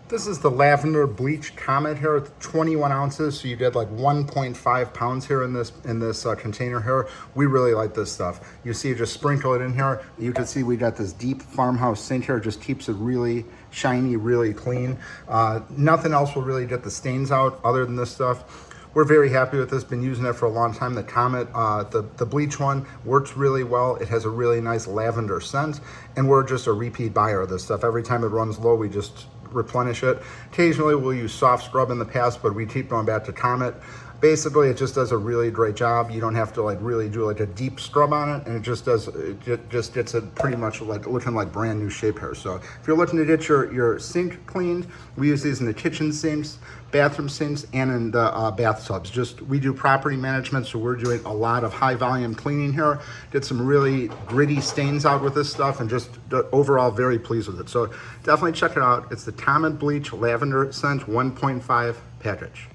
This is the Lavender Bleach Comet here, 21 ounces. So you did like 1.5 pounds here in this container here. We really like this stuff. You see, just sprinkle it in here. You can see we got this deep farmhouse sink here. It just keeps it really shiny, really clean. Nothing else will really get the stains out other than this stuff. We're very happy with this, been using it for a long time. The Comet, the bleach one, works really well. It has a really nice lavender scent, and we're just a repeat buyer of this stuff. Every time it runs low, we just replenish it. Occasionally we'll use soft scrub in the past, but we keep going back to Comet. Basically, it just does a really great job. You don't have to like really do like a deep scrub on it, and it just does, it just gets it pretty much like looking like brand new shape here. So if you're looking to get your sink cleaned, we use these in the kitchen sinks, bathroom sinks, and in the bathtubs. Just, we do property management, so we're doing a lot of high volume cleaning here. Get some really gritty stains out with this stuff, and just overall very pleased with it. So definitely check it out. It's the Comet Bleach Lavender Scent 1.5 package.